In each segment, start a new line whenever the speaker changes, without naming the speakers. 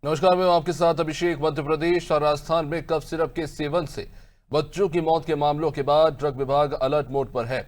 नमस्कार, मैं हूं आपके साथ अभिषेक। मध्य प्रदेश और राजस्थान में कफ सिरप के सेवन से बच्चों की मौत के मामलों के बाद ड्रग विभाग अलर्ट मोड पर है।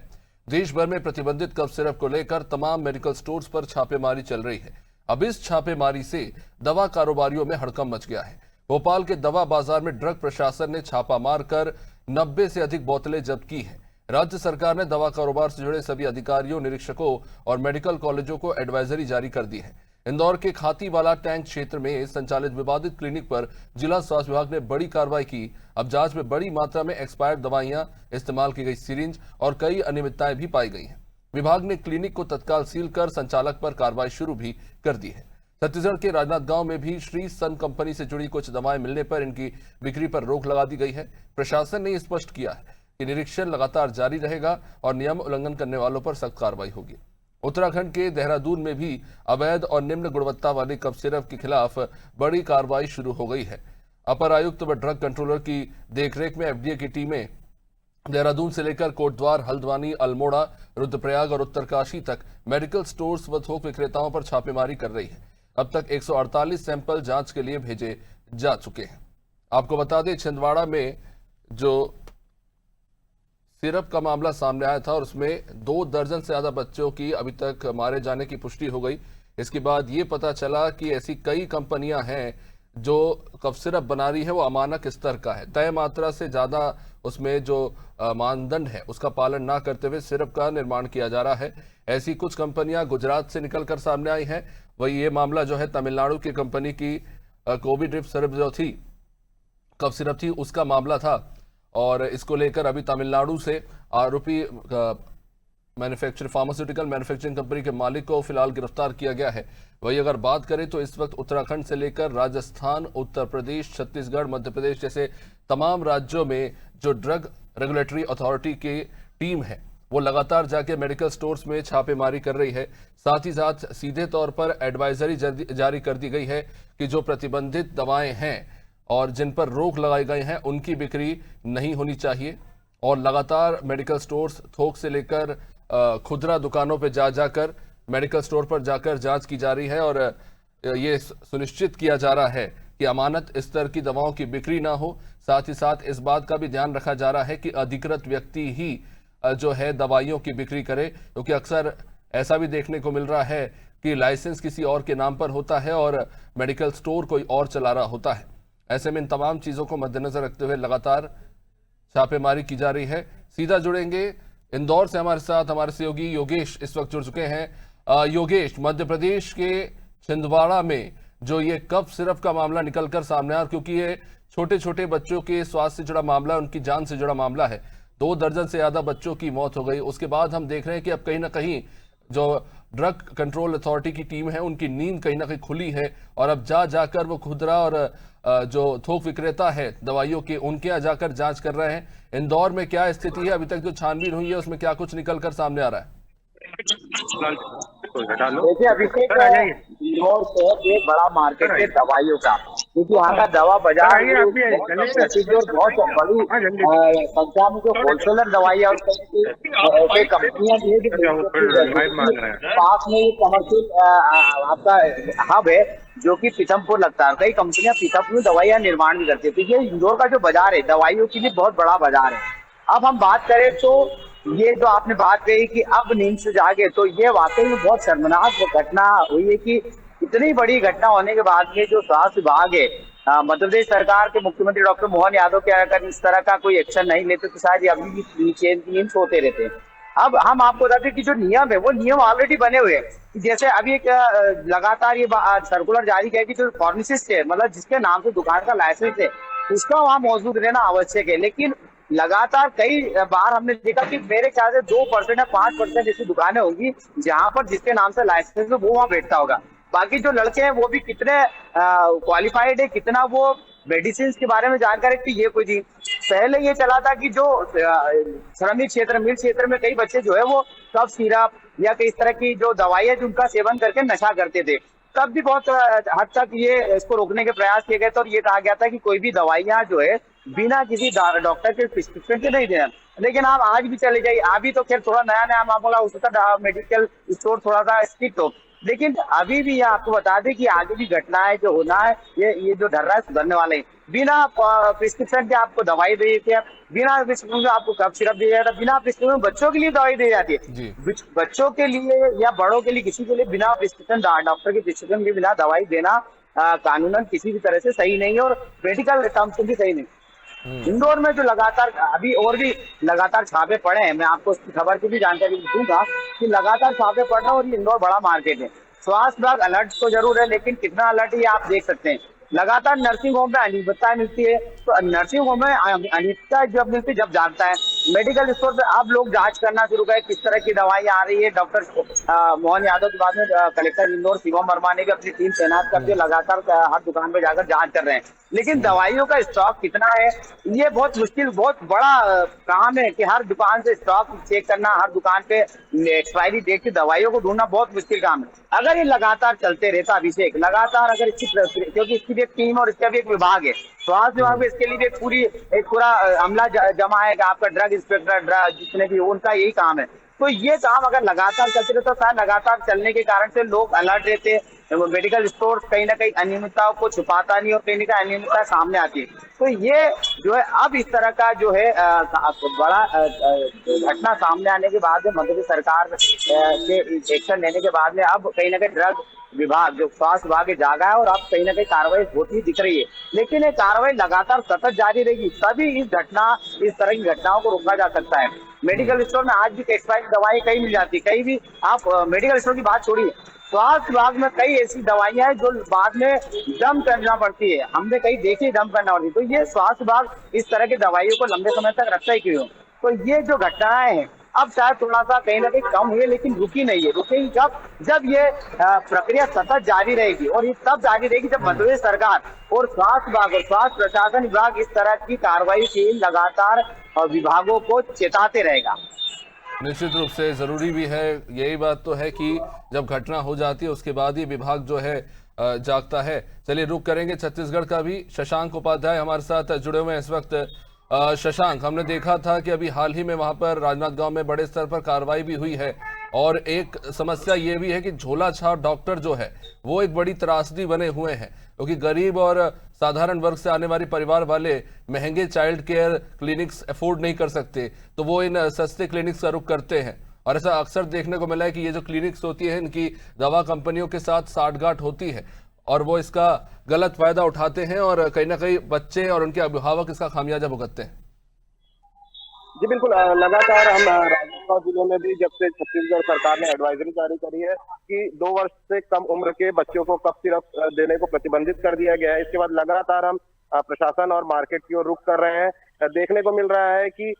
देश भर में प्रतिबंधित कफ सिरप को लेकर तमाम मेडिकल स्टोर्स पर छापेमारी चल रही है। अब इस छापेमारी से दवा कारोबारियों में हड़कंप मच गया है। भोपाल के दवा बाजार में ड्रग प्रशासन ने छापा मारकर 90 से अधिक बोतलें जब्त की हैं। राज्य सरकार ने दवा कारोबार से जुड़े सभी अधिकारियों, निरीक्षकों और मेडिकल कॉलेजों को एडवाइजरी जारी कर दी है। इंदौर के खातीवाला टैंक क्षेत्र में संचालित विवादित क्लिनिक पर जिला स्वास्थ्य विभाग ने बड़ी कार्रवाई की। अब जांच में बड़ी मात्रा में एक्सपायर्ड दवाइयां, इस्तेमाल की गई सिरिंज और कई अनियमितताएं भी पाई गई हैं। विभाग ने क्लिनिक को तत्काल सील कर संचालक पर कार्रवाई शुरू भी कर दी है। छत्तीसगढ़ के राजनांदगांव में भी श्री सन कंपनी से जुड़ी कुछ दवाएं मिलने पर इनकी बिक्री पर रोक लगा दी गई है। प्रशासन ने स्पष्ट किया है कि निरीक्षण लगातार जारी रहेगा और नियम उल्लंघन करने वालों पर सख्त कार्रवाई होगी। उत्तराखंड के देहरादून में भी अवैध और निम्न गुणवत्ता वाले कफ सिरप के खिलाफ बड़ी कार्रवाई शुरू हो गई है। अपर आयुक्त व ड्रग कंट्रोलर की देखरेख में एफडीए की टीमें देहरादून से लेकर कोटद्वार, हल्द्वानी, अल्मोड़ा, रुद्रप्रयाग और उत्तरकाशी तक मेडिकल स्टोर्स व थोक विक्रेताओं पर छापेमारी कर रही है। अब तक 148 सैंपल जांच के लिए भेजे जा चुके हैं। आपको बता दें, छिंदवाड़ा में जो सिरप का मामला सामने आया था और उसमें 2 दर्जन से ज्यादा बच्चों की अभी तक मारे जाने की पुष्टि हो गई। इसके बाद ये पता चला कि ऐसी कई कंपनियां हैं जो कफ सिरप बना रही है वो अमानक स्तर का है। तय मात्रा से ज्यादा उसमें जो मानदंड है उसका पालन ना करते हुए सिरप का निर्माण किया जा रहा है। ऐसी कुछ कंपनियां गुजरात से निकलकर सामने आई हैं। वही ये मामला जो है तमिलनाडु की कंपनी की कोविड ड्रिप सिरप जो थी, कफ सिरप थी, उसका मामला था और इसको लेकर अभी तमिलनाडु से आरोपी फार्मास्यूटिकल मैन्युफैक्चरिंग कंपनी के मालिक को फिलहाल गिरफ्तार किया गया है। वही अगर बात करें तो इस वक्त उत्तराखंड से लेकर राजस्थान, उत्तर प्रदेश, छत्तीसगढ़, मध्य प्रदेश जैसे तमाम राज्यों में जो ड्रग रेगुलेटरी अथॉरिटी की टीम है वो लगातार जाके मेडिकल स्टोर्स में छापेमारी कर रही है। साथ ही साथ सीधे तौर पर एडवाइजरी जारी कर दी गई है कि जो प्रतिबंधित दवाएं हैं और जिन पर रोक लगाई गई है उनकी बिक्री नहीं होनी चाहिए। और लगातार मेडिकल स्टोर्स, थोक से लेकर खुदरा दुकानों पर जाकर मेडिकल स्टोर पर जाकर जांच की जा रही है और ये सुनिश्चित किया जा रहा है कि अमानत स्तर की दवाओं की बिक्री ना हो। साथ ही साथ इस बात का भी ध्यान रखा जा रहा है कि अधिकृत व्यक्ति ही जो है दवाइयों की बिक्री करे, क्योंकि अक्सर ऐसा भी देखने को मिल रहा है कि लाइसेंस किसी और के नाम पर होता है और मेडिकल स्टोर कोई और चला रहा होता है। ऐसे में इन तमाम चीजों को मद्देनजर रखते हुए लगातार छापेमारी की जा रही है। सीधा जुड़ेंगे इंदौर से, हमारे साथ हमारे सहयोगी योगेश इस वक्त जुड़ चुके हैं। योगेश, मध्य प्रदेश के छिंदवाड़ा में जो ये कफ सिरप का मामला निकलकर सामने आया, क्योंकि ये छोटे छोटे बच्चों के स्वास्थ्य से जुड़ा मामला है, उनकी जान से जुड़ा मामला है, 2 दर्जन से ज्यादा बच्चों की मौत हो गई। उसके बाद हम देख रहे हैं कि अब कहीं ना कहीं जो ड्रग कंट्रोल अथॉरिटी की टीम है उनकी नींद कहीं ना कहीं खुली है और अब जाकर वो खुदरा और जो थोक विक्रेता है दवाइयों के, उनके यहाँ जाकर जांच कर रहे हैं। इंदौर में क्या स्थिति है? अभी तक जो छानबीन हुई है उसमें क्या कुछ निकलकर सामने आ रहा है?
देखिए अभिषेक, इंदौर शहर एक बड़ा मार्केट है दवाइयों का, क्योंकि यहाँ का दवा बाजार बहुत प्रसिद्ध और बहुत बड़ी संख्या में जो होलसेलर दवाइयाँ और ऐसे कंपनियां भी है। पास में एक कमर्शियल आपका हब है जो कि पीथमपुर लगता है। कई कंपनियां पीथमपुर में दवाइयां निर्माण भी करती है। तो ये इंदौर का जो बाजार है दवाइयों के लिए बहुत बड़ा बाजार है। अब हम बात करें तो ये जो आपने बात कही कि अब नींद से जागे, तो ये वाकई में बहुत शर्मनाक घटना हुई है कि इतनी बड़ी घटना होने के बाद में जो स्वास्थ्य विभाग है, मध्य प्रदेश सरकार के मुख्यमंत्री डॉक्टर मोहन यादव के अगर इस तरह का कोई एक्शन नहीं लेते तो शायद अभी भी नींद सोते रहते हैं। अब हम आपको बताते हैं कि जो नियम है वो नियम ऑलरेडी बने हुए हैं। जैसे अभी एक लगातार ये सर्कुलर जारी किया कि जो फार्मासिस्ट है, मतलब जिसके नाम से दुकान का लाइसेंस है, उसका वहां मौजूद रहना आवश्यक है। लेकिन लगातार कई बार हमने देखा कि मेरे ख्याल से 2% या 5% ऐसी दुकानें होंगी जहां पर जिसके नाम से लाइसेंस है वो वहां बैठता होगा। बाकी जो लड़के हैं वो भी कितने क्वालिफाइड है, कितना वो मेडिसिन के बारे में जानकारी थी, ये कोई नहीं। पहले ये चला था कि जो श्रमिक क्षेत्र, मिल क्षेत्र में कई बच्चे जो है वो कफ सिरप या कई तरह की जो दवाइयां जिनका सेवन करके नशा करते थे। तब भी बहुत हद तक ये इसको रोकने के प्रयास किए गए थे और ये कहा गया था कि कोई भी दवाइयां जो है बिना किसी डॉक्टर के प्रिस्क्रिप्शन के नहीं देना। लेकिन आप आज भी चले जाइए, अभी तो खैर थोड़ा नया नया मामला उसका मेडिकल स्टोर थोड़ा सा स्ट्रिक्ट हो, लेकिन अभी भी ये आपको बता दें कि आगे भी घटनाएं जो होना है, ये जो ढर रहा है सुधरने वाले हैं। बिना प्रिस्क्रिप्शन के आपको दवाई दी जाती है, बिना प्रिस्क्रिप्शन के आपको कफ सिरप दिया जाता है, बिना प्रिस्क्रिप्शन बच्चों के लिए दवाई दी जाती है।
जी।
बच्चों के लिए या बड़ों के लिए, किसी के लिए बिना प्रिस्क्रिप्शन, डॉक्टर की प्रिस्क्रिप्शन के बिना दवाई देना कानूनन किसी भी तरह से सही नहीं है, और मेडिकल टर्म्स से भी सही नहीं। इंदौर में जो लगातार अभी और भी लगातार छापे पड़े हैं, मैं आपको उसकी खबर की भी जानकारी दूंगा कि लगातार छापे पड़ रहे हैं, और ये इंदौर बड़ा मार्केट है। स्वास्थ्य विभाग अलर्ट तो जरूर है, लेकिन कितना अलर्ट है ये आप देख सकते हैं। लगातार नर्सिंग होम में अनियमितता मिलती है, तो नर्सिंग होम में अनियमितता जब मिलती जब जानता है, मेडिकल स्टोर पे आप लोग जांच करना शुरू करें किस तरह की दवाई आ रही है। डॉक्टर मोहन यादव के बाद में कलेक्टर इंदौर शिवम वर्मा ने भी अपनी टीम तैनात करके लगातार हर दुकान पे जाकर जांच कर रहे हैं। लेकिन दवाइयों का स्टॉक कितना है ये बहुत मुश्किल, बहुत बड़ा काम है कि हर दुकान से स्टॉक चेक करना, हर दुकान पे एक्सपायरी डेट की दवाइयों को ढूंढना बहुत मुश्किल काम है। अगर ये लगातार चलते रहता अभिषेक, लगातार अगर इसकी, क्योंकि इसकी भी एक टीम और इसका भी एक विभाग है, स्वास्थ्य विभाग में इसके लिए भी एक पूरा अमला जमा है कि आपका ड्रग इंस्पेक्टर, ड्रग जितने भी उनका यही काम है। तो ये काम अगर लगातार चलते रहता, शायद लगातार चलने के कारण से लोग अलर्ट रहते, मेडिकल स्टोर कहीं ना कहीं अनियमितताओं को छुपाता नहीं और कहीं ना कहीं अनियमितता सामने आती है। तो ये जो है अब इस तरह का जो है बड़ा घटना सामने आने के बाद में मध्य प्रदेश सरकार के एक्शन लेने के बाद में अब कहीं ना कहीं ड्रग विभाग जो स्वास्थ्य विभाग जागा है, और अब कहीं ना कहीं कार्रवाई होती ही दिख रही है। लेकिन ये कार्रवाई लगातार सतत जारी रहेगी, तभी इस तरह की घटनाओं को रोका जा सकता है। मेडिकल स्टोर में आज भी एक्सपायरी दवाई कहीं मिल जाती है, कहीं भी आप मेडिकल स्टोर की बात छोड़िए, स्वास्थ्य विभाग में कई ऐसी दवाइयां हैं जो बाद में डंप करना पड़ती है, हमने कहीं देखी डंप करना पड़ती है। तो ये स्वास्थ्य विभाग इस तरह की दवाइयों को लंबे समय तक रखता ही क्यों? तो ये जो घटनाएं हैं अब शायद थोड़ा सा कहीं ना कहीं कम हुई है, लेकिन रुकी नहीं है। रुकेगी जब ये प्रक्रिया सतत जारी रहेगी, और ये तब जारी रहेगी जब मध्य प्रदेश सरकार और स्वास्थ्य विभाग और स्वास्थ्य प्रशासन विभाग इस तरह की कार्रवाई की लगातार विभागों को चेताते रहेगा।
निश्चित रूप से जरूरी भी है, यही बात तो है कि जब घटना हो जाती है उसके बाद ही विभाग जो है जागता है। चलिए रुक करेंगे छत्तीसगढ़ का भी। शशांक उपाध्याय हमारे साथ जुड़े हुए हैं इस वक्त। शशांक, हमने देखा था कि अभी हाल ही में वहां पर राजनांदगांव में बड़े स्तर पर कार्रवाई भी हुई है, और एक समस्या ये भी है कि झोला छाप डॉक्टर जो है वो एक बड़ी त्रासदी बने हुए हैं, क्योंकि गरीब और साधारण वर्ग से आने वाले परिवार वाले महंगे चाइल्ड केयर क्लिनिक्स अफोर्ड नहीं कर सकते, तो वो इन सस्ते क्लिनिक्स का रुख करते हैं। और ऐसा अक्सर देखने को मिला है कि ये जो क्लिनिक्स होती है इनकी दवा कंपनियों के साथ साठगांठ होती है, और वो इसका गलत फायदा उठाते हैं, और कहीं ना कहीं बच्चे और उनके अभिभावक इसका खामियाजा भुगतते हैं।
जी बिल्कुल, लगातार हम राजनांदगांव जिले में भी जब से छत्तीसगढ़ सरकार ने एडवाइजरी जारी करी है कि 2 वर्ष से कम उम्र के बच्चों को कफ सिरप देने को प्रतिबंधित कर दिया गया है, इसके बाद लगातार हम प्रशासन और मार्केट की ओर रुख कर रहे हैं। देखने को मिल रहा है कि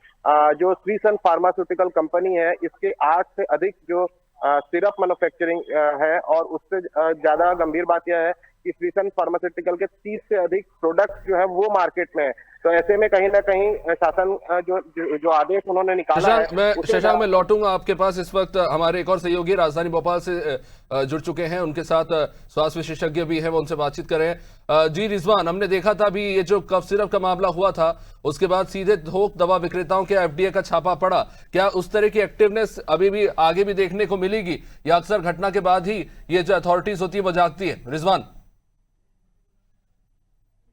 जो श्रीसन फार्मास्यूटिकल कंपनी है, इसके 8 से अधिक जो सिरप मैन्युफैक्चरिंग है, और उससे ज्यादा गंभीर बात यह है कि श्रीसन फार्मास्यूटिकल के 30 से अधिक प्रोडक्ट जो है वो मार्केट में है। तो ऐसे में कहीं ना कहीं शासन जो आदेश उन्होंने निकाला है।
शशांक, मैं लौटूंगा आपके पास। इस वक्त हमारे एक और सहयोगी राजधानी भोपाल से जुड़ चुके हैं, उनके साथ स्वास्थ्य विशेषज्ञ भी हैं, वो उनसे बातचीत करें। जी रिजवान, हमने देखा था अभी ये जो कफ सिरप का मामला हुआ था उसके बाद सीधे थोक दवा विक्रेताओं के एफडीए का छापा पड़ा, क्या उस तरह की एक्टिवनेस अभी भी आगे भी देखने को मिलेगी, या अक्सर घटना के बाद ही ये जो अथॉरिटीज होती है वो जागती है? रिजवान,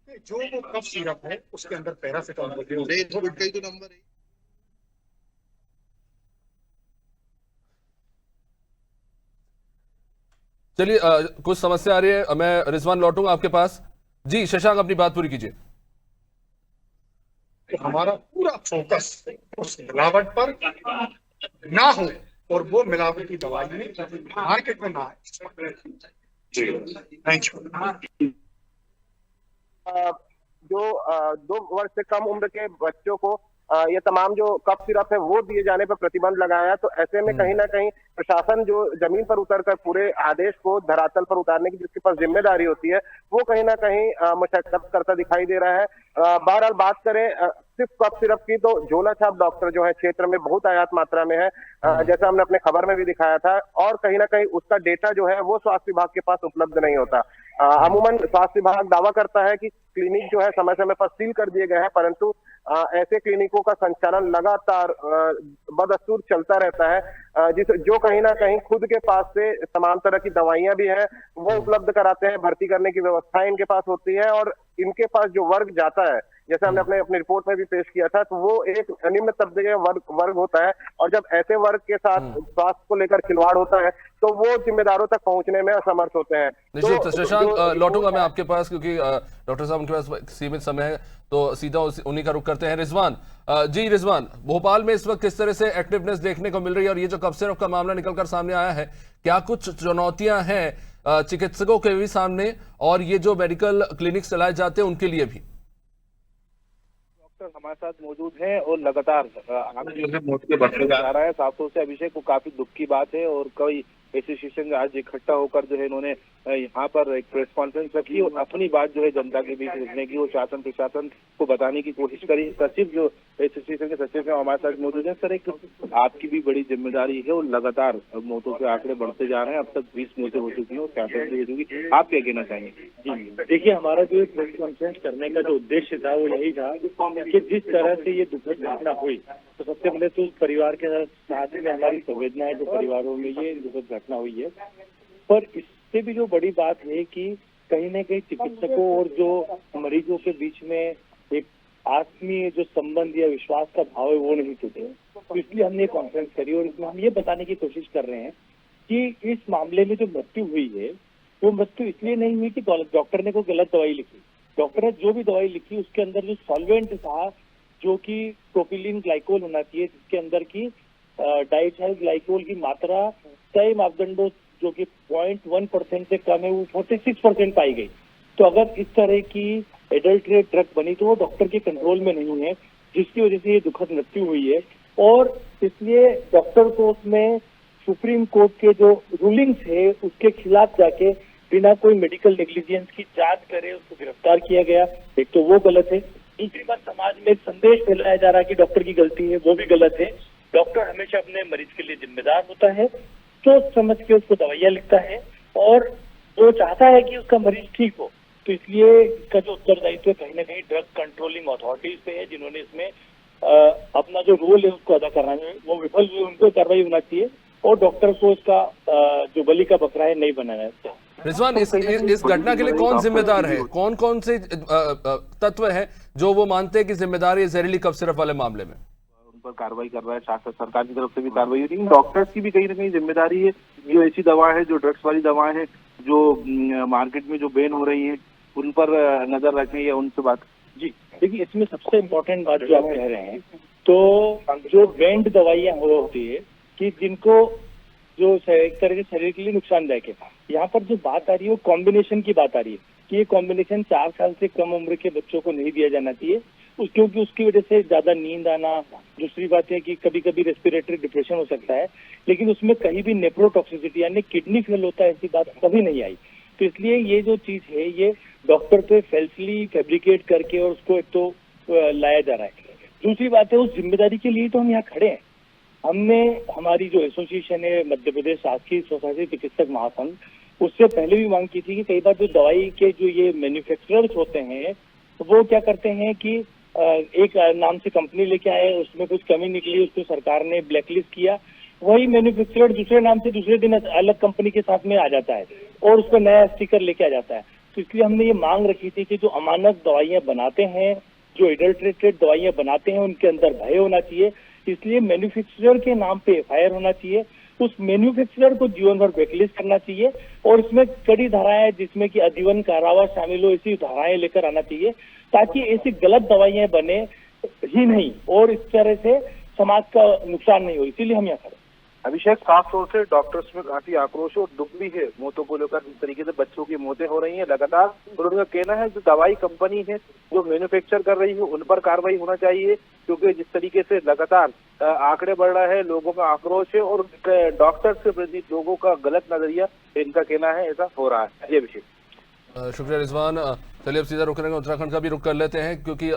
जो वो कफ सिरप है उसके अंदर पैरासिटामोल नंबर है।
चलिए कुछ समस्या आ रही है, मैं रिजवान लौटूंगा आपके पास। जी शशांक, अपनी बात पूरी कीजिए।
तो हमारा पूरा फोकस उस मिलावट पर ना हो, और वो मिलावटी दवाई मार्केट में ना आए। जी थैंक यू।
जो 2 वर्ष से कम उम्र के बच्चों को ये तमाम जो कफ सिरप है वो दिए जाने पर प्रतिबंध लगाया, तो ऐसे में कहीं ना कहीं प्रशासन जो जमीन पर उतरकर पूरे आदेश को धरातल पर उतारने की जिसके पास जिम्मेदारी होती है वो कहीं ना कहीं मशक्कत करता दिखाई दे रहा है। बहरहाल बात करें सिर्फ कफ सिरप की, तो झोला छाप डॉक्टर जो है क्षेत्र में बहुत आयात मात्रा में है, जैसा हमने अपने खबर में भी दिखाया था, और कहीं ना कहीं उसका डेटा जो है वो स्वास्थ्य विभाग के पास उपलब्ध नहीं होता। अमूमन स्वास्थ्य विभाग दावा करता है कि क्लिनिक जो है समय समय पर सील कर दिए गए हैं, परंतु ऐसे क्लिनिकों का संचालन लगातार बदस्तूर चलता रहता है। जो कहीं ना कहीं खुद के पास से तमाम तरह की दवाइयां भी हैं वो उपलब्ध कराते हैं, भर्ती करने की व्यवस्थाएं इनके पास होती है, और इनके पास जो वर्ग जाता है, जैसे हमने अपनी रिपोर्ट में भी पेश किया था, तो वो एक निम्न तबके का वर्ग होता है, और जब ऐसे वर्ग के साथ स्वास्थ्य को लेकर खिलवाड़ होता है तो वो जिम्मेदारों तक पहुंचने में असमर्थ होते हैं।
निश्चित शशांक, लौटूंगा मैं आपके पास क्योंकि डॉक्टर साहब उनके पास सीमित समय है, तो सीधा उन्हीं का रुख करते हैं। रिजवान जी, रिजवान, भोपाल में इस वक्त किस तरह से एक्टिवनेस देखने को मिल रही है, और ये जो कफ सिरप का मामला निकलकर सामने आया है, क्या कुछ चुनौतियां हैं चिकित्सकों के भी सामने और ये जो मेडिकल क्लिनिक चलाए जाते हैं उनके लिए भी?
डॉक्टर हमारे साथ मौजूद हैं और लगातार आगे जो है मौत के बढ़ते जा रहा है। साफ तौर से अभिषेक को काफी दुख की बात है, और कई एसोसिएशन आज इकट्ठा होकर जो है इन्होंने यहाँ पर एक प्रेस कॉन्फ्रेंस रखी और अपनी बात जो है जनता के बीच रखने की और शासन प्रशासन को बताने की कोशिश करी। सचिव जो एसोसिएशन के सचिव है हमारे साथ मौजूद है। सर, एक आपकी भी बड़ी जिम्मेदारी है और लगातार मौतों के आंकड़े बढ़ते जा रहे हैं, अब तक 20 मौतें हो चुकी हैं और 66 हो चुकी। आप क्या कहना चाहेंगे?
जी देखिए, हमारा जो प्रेस कॉन्फ्रेंस करने का जो उद्देश्य था वो यही था कि जिस तरह से ये दुखद घटना हुई, तो सबसे पहले तो परिवार के साथ में हमारी संवेदना है जो परिवारों में ये दुखद घटना हुई है, पर इससे भी जो बड़ी बात है कि कहीं न कहीं चिकित्सकों और जो मरीजों के बीच में एक आत्मीय जो संबंध या विश्वास का भाव है वो नहीं टूटे। तो इसलिए हमने ये कॉन्फ्रेंस करी और इसमें हम ये बताने की कोशिश कर रहे हैं कि इस मामले में जो मृत्यु हुई है वो मृत्यु इसलिए नहीं हुई कि डॉक्टर ने कोई गलत दवाई लिखी। डॉक्टर ने जो भी दवाई लिखी उसके अंदर जो सॉल्वेंट था, जो कि प्रोपिलीन ग्लाइकोल होना चाहिए, जिसके अंदर की डाइथाइल ग्लाइकोल की मात्रा तय मापदंडों जो कि 0.1% से कम है वो 46% पाई गई। तो अगर इस तरह की एडल्ट्रेट ड्रग बनी तो वो डॉक्टर के कंट्रोल में नहीं है, जिसकी वजह से ये दुखद मृत्यु हुई है। और इसलिए डॉक्टर को उसमें सुप्रीम कोर्ट के जो रूलिंग्स है उसके खिलाफ जाके बिना कोई मेडिकल नेग्लिजेंस की जांच करे उसको गिरफ्तार किया गया। एक तो वो गलत है। दूसरी बात, समाज में एक संदेश फैलाया जा रहा है कि डॉक्टर की गलती है, वो भी गलत है। डॉक्टर हमेशा अपने मरीज के लिए जिम्मेदार होता है, सोच समझ के उसको दवाइयाँ लिखता है और वो चाहता है कि उसका मरीज ठीक हो। तो इसलिए इसका जो उत्तरदायित्व कहीं ना कहीं ड्रग कंट्रोलिंग अथॉरिटीज पे है, जिन्होंने इसमें अपना जो रोल है उसको अदा करना है, वो विफल हुए, उनको कार्रवाई होना चाहिए और डॉक्टर को इसका जो बलि का बकरा है नहीं बनाना चाहिए।
रिजवान, इस घटना के लिए कौन जिम्मेदार है? कौन कौन से तत्व हैं जो वो मानते हैं कि जिम्मेदार है जहरीली कफ सिरप वाले मामले में?
उन पर कार्रवाई कर रहा है शासन, सरकार की तरफ से भी कार्रवाई हो रही है। डॉक्टर्स की भी कहीं ना कहीं जिम्मेदारी है। जो ऐसी दवा है, जो ड्रग्स वाली दवाएं हैं जो मार्केट में जो बैन हो रही है, उन पर नजर रखनी है, उनसे बात।
जी देखिए, इसमें सबसे इम्पोर्टेंट बात जो आप कह रहे हैं, तो जो बैंड दवाइयाँ होती है कि जिनको जो एक तरह से शरीर के लिए नुकसानदायक है, यहाँ पर जो बात आ रही है वो कॉम्बिनेशन की बात आ रही है कि ये कॉम्बिनेशन 4 साल से कम उम्र के बच्चों को नहीं दिया जाना चाहिए, क्योंकि उसकी वजह से ज्यादा नींद आना। दूसरी बात है कि कभी कभी रेस्पिरेटरी डिप्रेशन हो सकता है, लेकिन उसमें कहीं भी नेफ्रोटॉक्सिसिटी यानी किडनी फेल होता है ऐसी बात कभी नहीं आई। तो इसलिए ये जो चीज है ये डॉक्टर पे फेल्सली फैब्रिकेट करके और उसको एक तो लाया जा रहा है। दूसरी बात है, उस जिम्मेदारी के लिए तो हम यहाँ खड़े हैं। हमने हमारी जो एसोसिएशन है मध्य प्रदेश शासकीय सोसाइटी चिकित्सक महासंघ, उससे पहले भी मांग की थी कि कई बार जो दवाई के जो ये मैन्युफैक्चरर्स होते हैं तो वो क्या करते हैं कि एक नाम से कंपनी लेके आए, उसमें कुछ कमी निकली, उसको सरकार ने ब्लैकलिस्ट किया, वही मैन्युफैक्चरर दूसरे नाम से दूसरे दिन अलग कंपनी के साथ में आ जाता है और उसको नया स्टिकर लेके आ जाता है। तो इसलिए हमने ये मांग रखी थी कि जो अमानक दवाइयाँ बनाते हैं, जो एडल्ट्रेटेड दवाइयाँ बनाते हैं, उनके अंदर भय होना चाहिए। इसलिए मैन्युफैक्चरर के नाम पे एफआईआर होना चाहिए, उस मैन्युफैक्चरर को जीवन भर ब्लैकलिस्ट करना चाहिए और इसमें कड़ी धाराएं जिसमें कि आजीवन कारावास शामिल हो, ऐसी धाराएं लेकर आना चाहिए ताकि ऐसी गलत दवाइयां बने ही नहीं और इस तरह से समाज का नुकसान नहीं हो। इसीलिए हम यहाँ खड़े।
अभिषेक, साफ तौर से डॉक्टर्स में काफी आक्रोश और दुख भी है मौतों को लेकर। जिस तरीके से बच्चों की मौतें हो रही हैं लगातार, और उनका कहना है जो दवाई कंपनी है जो मैन्युफैक्चर कर रही है उन पर कार्रवाई होना चाहिए, क्योंकि जिस तरीके से लगातार आंकड़े बढ़ रहा है, लोगों में आक्रोश है और डॉक्टर्स के प्रति लोगों का गलत नजरिया, इनका कहना है ऐसा हो रहा है। जी अभिषेक।
शुक्रिया रिजवान। चलिए अब सीधा रुक करेंगे, उत्तराखंड का भी रुख कर लेते हैं क्योंकि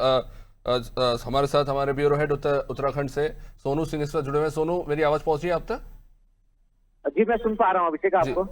हमारे साथ हमारे ब्यूरो हेड उत्तराखंड से सोनू सिंह इस वक्त जुड़े हुए हैं। सोनू, मेरी आवाज पहुंच रही है आप तक?
जी मैं सुन पा रहा हूँ अभिषेक आपको।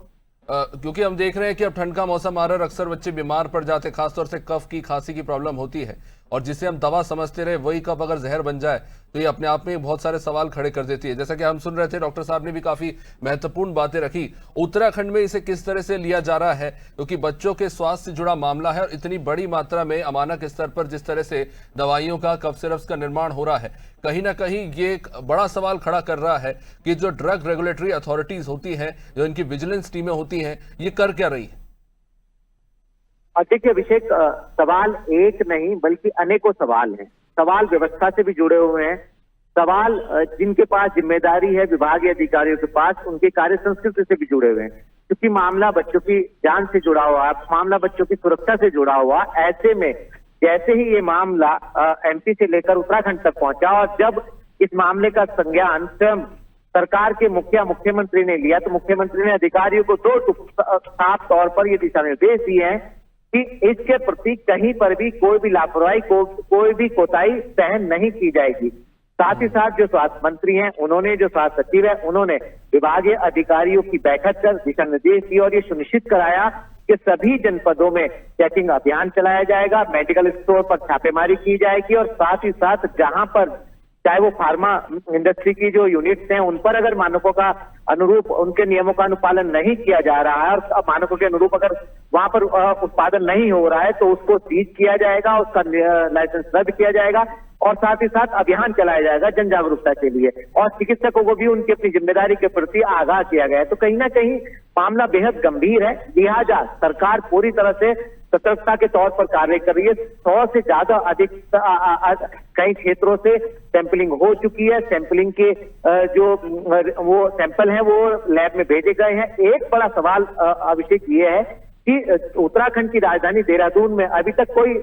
क्योंकि हम देख रहे हैं कि अब ठंड का मौसम आ रहा है, अक्सर बच्चे बीमार पड़ जाते हैं, खासतौर से कफ की, खांसी की प्रॉब्लम होती है और जिसे हम दवा समझते रहे वही कब अगर जहर बन जाए तो ये अपने आप में बहुत सारे सवाल खड़े कर देती है। जैसा कि हम सुन रहे थे, डॉक्टर साहब ने भी काफी महत्वपूर्ण बातें रखी। उत्तराखंड में इसे किस तरह से लिया जा रहा है, क्योंकि बच्चों के स्वास्थ्य से जुड़ा मामला है और इतनी बड़ी मात्रा में अमानक स्तर पर जिस तरह से दवाइयों का, कफ सिरप्स का निर्माण हो रहा है, कहीं ना कहीं ये एक बड़ा सवाल खड़ा कर रहा है कि जो ड्रग रेगुलेटरी अथॉरिटीज होती हैं, जो इनकी विजिलेंस टीमें होती हैं, ये कर क्या रही है?
देखिए अभिषेक, सवाल एक नहीं बल्कि अनेकों सवाल हैं। सवाल व्यवस्था से भी जुड़े हुए हैं, सवाल जिनके पास जिम्मेदारी है विभागीय अधिकारियों के पास, उनकी कार्य संस्कृति से भी जुड़े हुए हैं। क्योंकि मामला बच्चों की जान से जुड़ा हुआ, मामला बच्चों की सुरक्षा से जुड़ा हुआ। ऐसे में जैसे ही ये मामला एमपी से लेकर उत्तराखंड तक पहुंचा और जब इस मामले का संज्ञान स्वयं सरकार के मुख्यमंत्री ने लिया, तो मुख्यमंत्री ने अधिकारियों को साफ तौर पर ये दिशा निर्देश दिए हैं कि इसके प्रति कहीं पर भी कोई भी लापरवाही, कोई भी कोताही सहन नहीं की जाएगी। साथ ही साथ जो स्वास्थ्य मंत्री हैं, उन्होंने, जो स्वास्थ्य सचिव है, उन्होंने विभागीय अधिकारियों की बैठक कर दिशा निर्देश दिए और ये सुनिश्चित कराया कि सभी जनपदों में चेकिंग अभियान चलाया जाएगा, मेडिकल स्टोर पर छापेमारी की जाएगी और साथ ही साथ जहां पर चाहे वो फार्मा इंडस्ट्री की जो यूनिट्स हैं, उन पर अगर मानकों का अनुरूप, उनके नियमों का अनुपालन नहीं किया जा रहा है और मानकों के अनुरूप अगर वहां पर उत्पादन नहीं हो रहा है तो उसको सीज किया जाएगा, उसका लाइसेंस रद्द किया जाएगा और साथ ही साथ अभियान चलाया जाएगा जन जागरूकता के लिए और चिकित्सकों को भी उनकी अपनी जिम्मेदारी के प्रति आगाह किया गया है। तो कहीं ना कहीं मामला बेहद गंभीर है, लिहाजा सरकार पूरी तरह से सतर्कता के तौर पर कार्य कर रही है। 100 से ज्यादा अधिक कई क्षेत्रों से सैंपलिंग हो चुकी है। सैंपलिंग के जो वो सैंपल हैं वो लैब में भेजे गए हैं। एक बड़ा सवाल अभिषेक ये है कि उत्तराखंड की राजधानी देहरादून में अभी तक कोई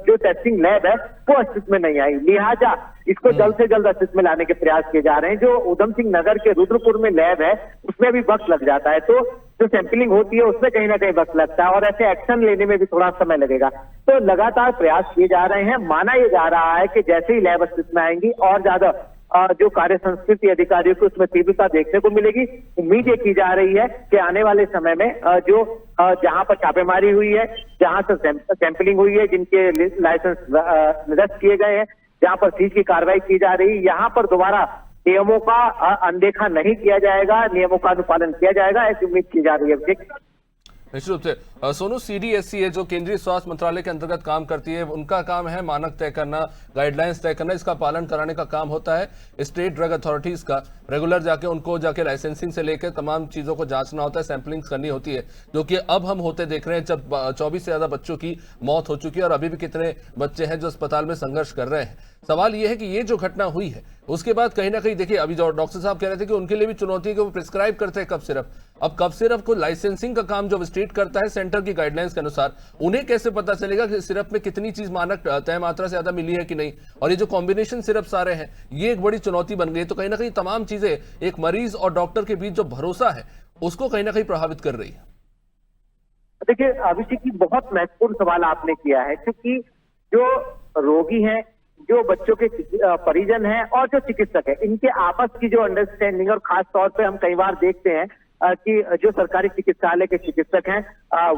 जो टेस्टिंग लैब है वो अस्तित्व में नहीं आई, लिहाजा इसको जल्द से जल्द अस्तित्व में लाने के प्रयास किए जा रहे हैं। जो उधम सिंह नगर के रुद्रपुर में लैब है उसमें भी वक्त लग जाता है, तो जो सैंपलिंग होती है उसमें कहीं ना कहीं वक्त लगता है और ऐसे एक्शन लेने में भी थोड़ा समय लगेगा। तो लगातार प्रयास किए जा रहे हैं। माना यह जा रहा है कि जैसे ही लैब अस्तित्व में आएंगी और ज्यादा जो कार्य संस्कृति अधिकारियों को उसमें तीव्रता देखने को मिलेगी। उम्मीद ये की जा रही है कि आने वाले समय में जो जहां पर छापेमारी हुई है, जहां से सैंपलिंग हुई है, जिनके लाइसेंस रद्द किए गए हैं, जहां पर सीज की कार्रवाई की जा रही है, यहां पर दोबारा नियमों का अनदेखा नहीं किया जाएगा, नियमों का अनुपालन किया जाएगा, ऐसी उम्मीद की जा रही है।
निश्चित रूप से सोनू, सीडीएससी है जो केंद्रीय स्वास्थ्य मंत्रालय के अंतर्गत काम करती है, उनका काम है मानक तय करना, गाइडलाइंस तय करना, इसका पालन कराने का काम होता है स्टेट ड्रग अथॉरिटीज का। रेगुलर जाके उनको जाके लाइसेंसिंग से लेकर तमाम चीजों को जांचना होता है, सैंपलिंग करनी होती है, जो कि अब हम होते देख रहे हैं जब 24 से ज्यादा बच्चों की मौत हो चुकी है और अभी भी कितने बच्चे हैं जो अस्पताल में संघर्ष कर रहे हैं। सवाल यह है कि ये जो घटना हुई है उसके बाद कहीं ना कहीं देखिए, अभी जो डॉक्टर साहब कह रहे थे कि उनके लिए भी चुनौती है कि वो प्रिस्क्राइब करते हैं कफ सिरप। अब कफ सिरप को लाइसेंसिंग का काम जो स्टेट करता है सेंटर की गाइडलाइंस के अनुसार, उन्हें कैसे पता चलेगा कि सिरप में कितनी चीज मानक तय मात्रा से ज्यादा मिली है कि नहीं? और ये जो कॉम्बिनेशन सिरप्स आ रहे हैं ये एक बड़ी चुनौती बन गई। तो कहीं ना कहीं तमाम चीजें एक मरीज और डॉक्टर के बीच जो भरोसा है उसको कहीं ना कहीं प्रभावित कर रही है।
देखिए अभिषेक जी, बहुत महत्वपूर्ण सवाल आपने किया है, क्योंकि जो रोगी हैं, जो बच्चों के परिजन हैं और जो चिकित्सक है, इनके आपस की जो अंडरस्टैंडिंग, और खास तौर पे हम कई बार देखते हैं कि जो सरकारी चिकित्सालय के चिकित्सक हैं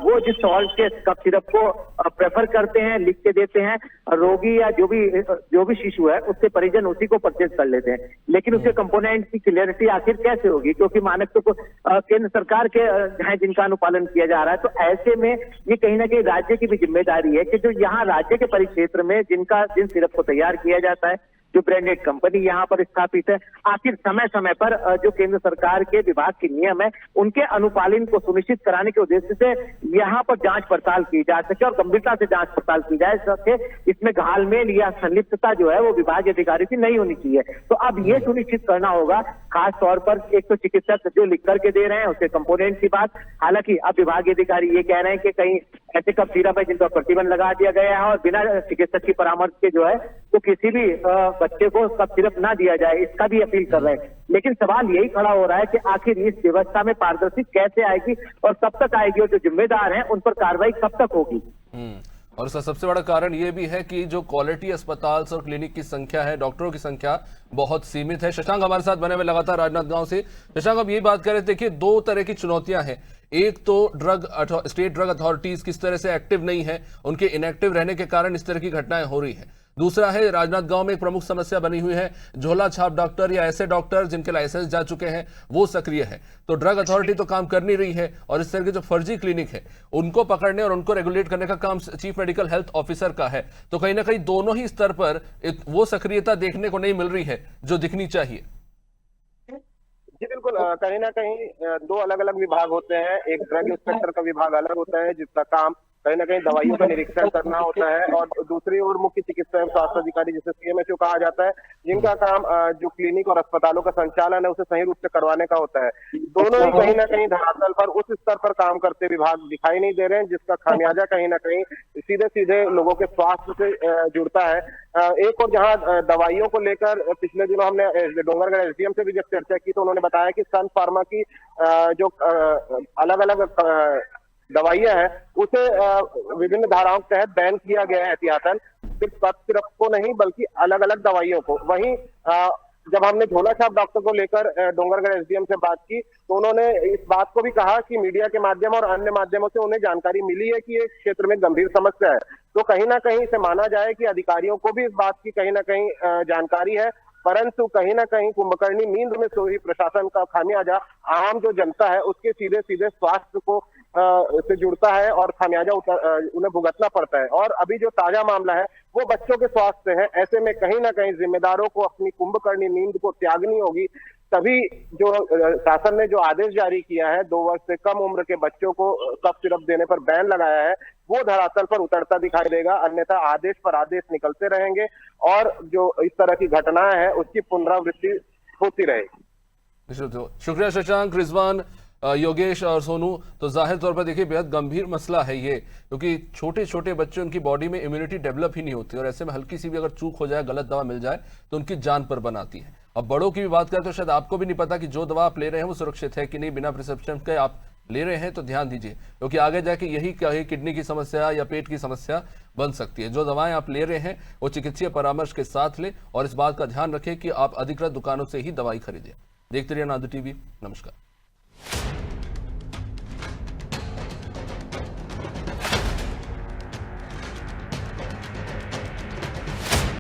वो जिस सॉल्ट के कफ सिरप को प्रेफर करते हैं, लिख के देते हैं, रोगी या जो भी शिशु है उसके परिजन उसी को परचेज कर लेते हैं। लेकिन उसके कंपोनेंट की क्लियरिटी आखिर कैसे होगी, क्योंकि मानक तो केंद्र सरकार के हैं जिनका अनुपालन किया जा रहा है। तो ऐसे में ये कहीं ना कहीं राज्य की भी जिम्मेदारी है कि जो यहाँ राज्य के परिक्षेत्र में जिन सिरप को तैयार किया जाता है, जो ब्रांडेड कंपनी यहाँ पर स्थापित है, आखिर समय समय पर जो केंद्र सरकार के विभाग के नियम है उनके अनुपालन को सुनिश्चित कराने के उद्देश्य से यहाँ पर जांच पड़ताल की जा सके और गंभीरता से जांच पड़ताल की जा सके। इसमें घालमेल या संलिप्तता जो है वो विभागीय अधिकारी की नहीं होनी चाहिए। तो अब ये सुनिश्चित करना होगा, खास तौर पर एक तो चिकित्सक जो लिख करके दे रहे हैं उसके कंपोनेंट की बात, हालांकि अब विभागीय अधिकारी ये कह रहे हैं कि कहीं ऐसे कफ सिरप है जिन पर प्रतिबंध लगा दिया गया है और बिना चिकित्सक की परामर्श के जो है वो किसी भी बच्चे को कफ सिरप ना दिया जाए, इसका भी अपील कर रहे हैं। लेकिन सवाल यही खड़ा हो रहा है कि आखिर इस व्यवस्था में पारदर्शी कैसे आएगी और कब तक आएगी और जो जिम्मेदार हैं उन पर कार्रवाई कब तक होगी।
और इसका सबसे बड़ा कारण ये भी है कि जो क्वालिटी अस्पताल और क्लिनिक की संख्या है, डॉक्टरों की संख्या बहुत सीमित है। शशांक हमारे साथ बने हुए लगातार राजनांदगांव से। शशांक, अब यही बात कर रहे थे कि दो तरह की चुनौतियां हैं। एक तो स्टेट ड्रग अथॉरिटीज किस तरह से एक्टिव नहीं है, उनके इनएक्टिव रहने के कारण इस तरह की घटनाएं हो रही है। दूसरा है राजनांदगांव में एक प्रमुख समस्या बनी हुई है, झोला छाप डॉक्टर या ऐसे डॉक्टर जिनके लाइसेंस जा चुके हैं वो सक्रिय है। तो ड्रग अथॉरिटी तो काम कर नहीं रही है और इस तरह के जो फर्जी क्लिनिक है उनको पकड़ने और उनको रेगुलेट करने का काम चीफ मेडिकल हेल्थ ऑफिसर का है। तो कहीं ना कहीं दोनों ही स्तर पर वो सक्रियता देखने को नहीं मिल रही है जो दिखनी चाहिए।
जी बिल्कुल, कहीं ना कहीं दो अलग अलग विभाग होते हैं। एक ड्रग इंस्पेक्टर का विभाग अलग होता है जिसका काम कहीं ना कहीं दवाइयों का निरीक्षण करना होता है, और दूसरी ओर मुख्य चिकित्सा एवं स्वास्थ्य अधिकारी जिसे CMHO कहा जाता है, जिनका काम जो क्लिनिक और अस्पतालों का संचालन है उसे सही रूप से करवाने का होता है। दोनों ही कहीं ना कहीं धरातल पर उस स्तर पर काम करते विभाग दिखाई नहीं दे रहे हैं, जिसका खामियाजा कहीं ना कहीं सीधे सीधे लोगों के स्वास्थ्य से जुड़ता है। एक और जहां दवाइयों को लेकर पिछले दिनों हमने डोंगरगढ़ SDM से भी जब चर्चा की तो उन्होंने बताया कि सन फार्मा की जो अलग अलग दवाइयां हैं उसे विभिन्न धाराओं के तहत बैन किया गया है एहतियातन, सिर्फ कफ सिरप को नहीं बल्कि अलग अलग दवाइयों को। वहीं जब हमने झोला छाप डॉक्टर को लेकर डोंगरगढ़ SDM से बात की तो उन्होंने इस बात को भी कहा कि मीडिया के माध्यम और अन्य माध्यमों से उन्हें जानकारी मिली है कि एक क्षेत्र में गंभीर समस्या है। तो कहीं ना कहीं इसे माना जाए कि अधिकारियों को भी इस बात की कहीं ना कहीं जानकारी है, परंतु कहीं ना कहीं कुंभकर्णी नींद में सोई प्रशासन का खामियाजा आम जो जनता है उसके सीधे सीधे स्वास्थ्य को से जुड़ता है और खामियाजा उन्हें भुगतना पड़ता है। और अभी जो ताजा मामला है वो बच्चों के स्वास्थ्य है। ऐसे में कहीं ना कहीं जिम्मेदारों को अपनी कुंभकर्णी नींद को त्यागनी होगी। तभी जो शासन ने जो आदेश जारी किया है 2 वर्ष से कम उम्र के बच्चों को कफ सिरप देने पर बैन लगाया है, वो धरातल पर उतरता दिखाई देगा। अन्यथा आदेश पर आदेश निकलते रहेंगे और जो इस तरह की घटनाएं हैं उसकी पुनरावृत्ति होती रहेगी।
शुक्रिया शशांक, रिजवान, योगेश और सोनू। तो जाहिर तौर पर देखिए बेहद गंभीर मसला है ये, क्योंकि छोटे छोटे बच्चे उनकी बॉडी में इम्यूनिटी डेवलप ही नहीं होती और ऐसे में हल्की सी भी अगर चूक हो जाए, गलत दवा मिल जाए तो उनकी जान पर बनाती है। अब बड़ों की भी बात करें तो शायद आपको भी नहीं पता कि जो दवा आप ले रहे हैं वो सुरक्षित है कि नहीं, बिना प्रिस्क्रिप्शन के आप ले रहे हैं तो ध्यान दीजिए, क्योंकि आगे जाके यही कहीं किडनी की समस्या या पेट की समस्या बन सकती है। जो दवाएं आप ले रहे हैं वो चिकित्सीय परामर्श के साथ लें और इस बात का ध्यान रखें कि आप अधिकृत दुकानों से ही दवाई खरीदें। देखते रहिए आनंद TV। नमस्कार।